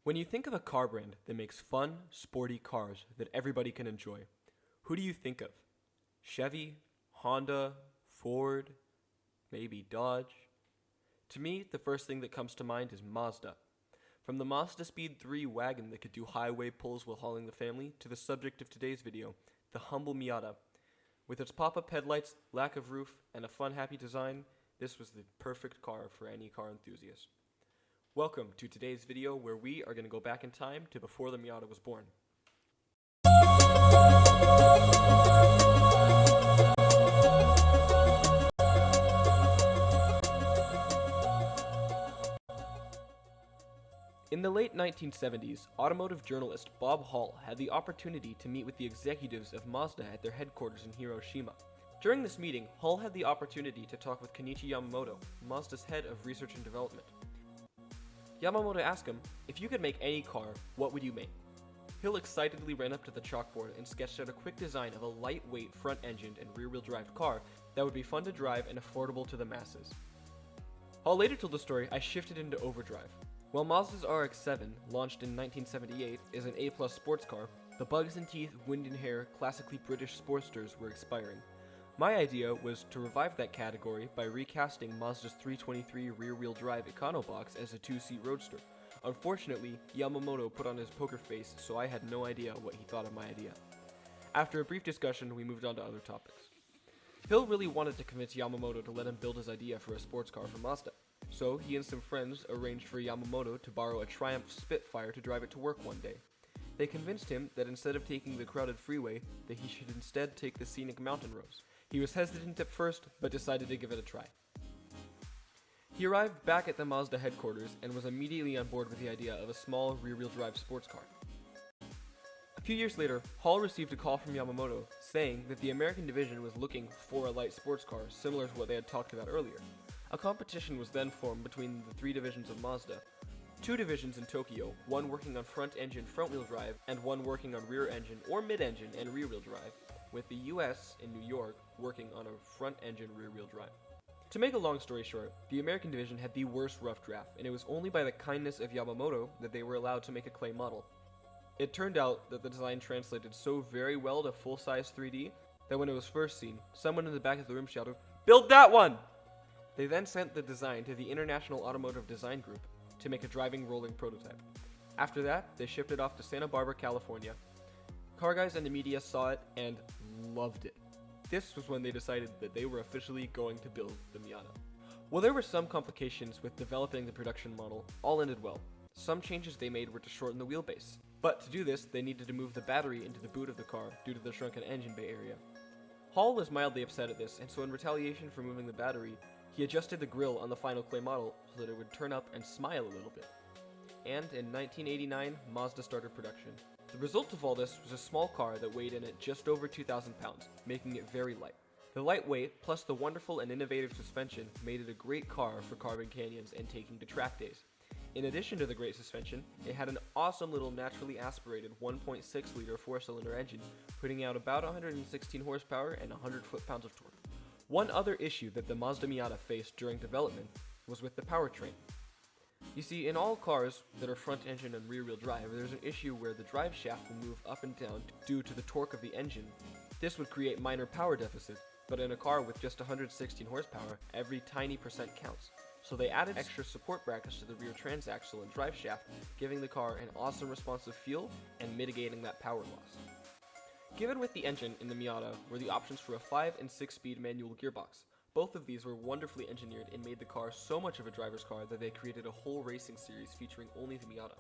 When you think of a car brand that makes fun, sporty cars that everybody can enjoy, who do you think of? Chevy, Honda, Ford, maybe Dodge? To me, the first thing that comes to mind is Mazda. From the Mazda Speed 3 wagon that could do highway pulls while hauling the family, to the subject of today's video, the humble Miata. With its pop-up headlights, lack of roof, and a fun, happy design, this was the perfect car for any car enthusiast. Welcome to today's video where we are going to go back in time to before the Miata was born. In the late 1970s, automotive journalist Bob Hall had the opportunity to meet with the executives of Mazda at their headquarters in Hiroshima. During this meeting, Hall had the opportunity to talk with Kenichi Yamamoto, Mazda's head of research and development. Yamamoto asked him, if you could make any car, what would you make? Hill excitedly ran up to the chalkboard and sketched out a quick design of a lightweight front-engined and rear-wheel drive car that would be fun to drive and affordable to the masses. Hall later told the story, I shifted into overdrive. While Mazda's RX-7, launched in 1978, is an A-plus sports car, the bugs and teeth, wind and hair, classically British Sportsters were expiring. My idea was to revive that category by recasting Mazda's 323 rear-wheel drive Econobox as a two-seat roadster. Unfortunately, Yamamoto put on his poker face, so I had no idea what he thought of my idea. After a brief discussion, we moved on to other topics. Hill really wanted to convince Yamamoto to let him build his idea for a sports car for Mazda, so he and some friends arranged for Yamamoto to borrow a Triumph Spitfire to drive it to work one day. They convinced him that instead of taking the crowded freeway, that he should instead take the scenic mountain roads. He was hesitant at first, but decided to give it a try. He arrived back at the Mazda headquarters and was immediately on board with the idea of a small rear-wheel drive sports car. A few years later, Hall received a call from Yamamoto saying that the American division was looking for a light sports car similar to what they had talked about earlier. A competition was then formed between the three divisions of Mazda. Two divisions in Tokyo, one working on front-engine front-wheel drive and one working on rear-engine or mid-engine and rear-wheel drive, with the US in New York working on a front-engine rear-wheel drive. To make a long story short, the American division had the worst rough draft, and it was only by the kindness of Yamamoto that they were allowed to make a clay model. It turned out that the design translated so very well to full-size 3D that when it was first seen, someone in the back of the room shouted, "Build that one!" They then sent the design to the International Automotive Design Group to make a driving rolling prototype. After that, they shipped it off to Santa Barbara, California. Car guys and the media saw it and loved it. This was when they decided that they were officially going to build the Miata. While there were some complications with developing the production model, all ended well. Some changes they made were to shorten the wheelbase, but to do this, they needed to move the battery into the boot of the car due to the shrunken engine bay area. Hall was mildly upset at this, and so in retaliation for moving the battery, he adjusted the grille on the final clay model so that it would turn up and smile a little bit. And in 1989, Mazda started production. The result of all this was a small car that weighed in at just over 2,000 pounds, making it very light. The light weight, plus the wonderful and innovative suspension, made it a great car for carving canyons and taking to track days. In addition to the great suspension, it had an awesome little naturally aspirated 1.6-liter four-cylinder engine, putting out about 116 horsepower and 100 foot-pounds of torque. One other issue that the Mazda Miata faced during development was with the powertrain. You see, in all cars that are front-engine and rear-wheel drive, there's an issue where the drive shaft will move up and down due to the torque of the engine. This would create minor power deficits, but in a car with just 116 horsepower, every tiny percent counts. So they added extra support brackets to the rear transaxle and drive shaft, giving the car an awesome responsive feel and mitigating that power loss. Given with the engine in the Miata were the options for a 5 and 6-speed manual gearbox. Both of these were wonderfully engineered and made the car so much of a driver's car that they created a whole racing series featuring only the Miata.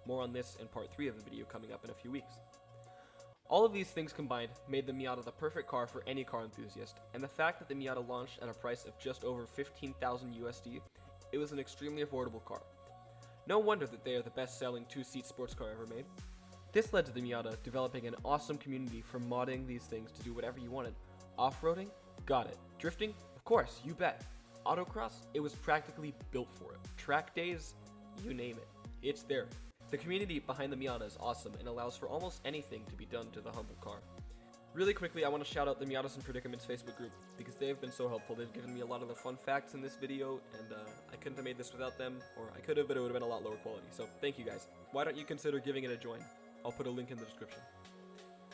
More on this in part 3 of the video coming up in a few weeks. All of these things combined made the Miata the perfect car for any car enthusiast, and the fact that the Miata launched at a price of just over 15,000 USD, it was an extremely affordable car. No wonder that they are the best-selling two-seat sports car ever made. This led to the Miata developing an awesome community for modding these things to do whatever you wanted. Off-roading? Got it. Drifting? Of course, you bet. Autocross? It was practically built for it. Track days? You name it. It's there. The community behind the Miata is awesome and allows for almost anything to be done to the humble car. Really quickly, I want to shout out the Miatas and Predicaments Facebook group, because they've been so helpful. They've given me a lot of the fun facts in this video, and I couldn't have made this without them, or I could have, but it would have been a lot lower quality. So thank you guys. Why don't you consider giving it a join? I'll put a link in the description.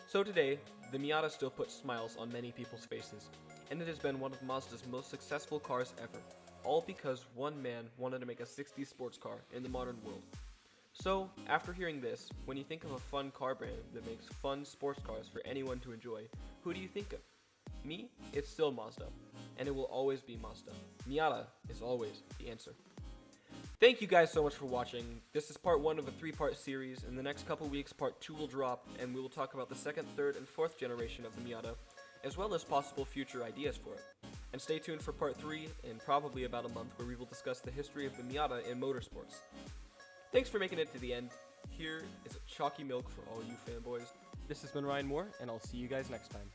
So today, the Miata still puts smiles on many people's faces, and it has been one of Mazda's most successful cars ever, all because one man wanted to make a 60s sports car in the modern world. So, after hearing this, when you think of a fun car brand that makes fun sports cars for anyone to enjoy, who do you think of? Me? It's still Mazda, and it will always be Mazda. Miata is always the answer. Thank you guys so much for watching. This is part 1 of a 3-part series. In the next couple weeks, part 2 will drop, and we will talk about the 2nd, 3rd, and 4th generation of the Miata, as well as possible future ideas for it. And stay tuned for part 3 in probably about a month, where we will discuss the history of the Miata in motorsports. Thanks for making it to the end. Here is a chalky milk for all you fanboys. This has been Ryan Moore, and I'll see you guys next time.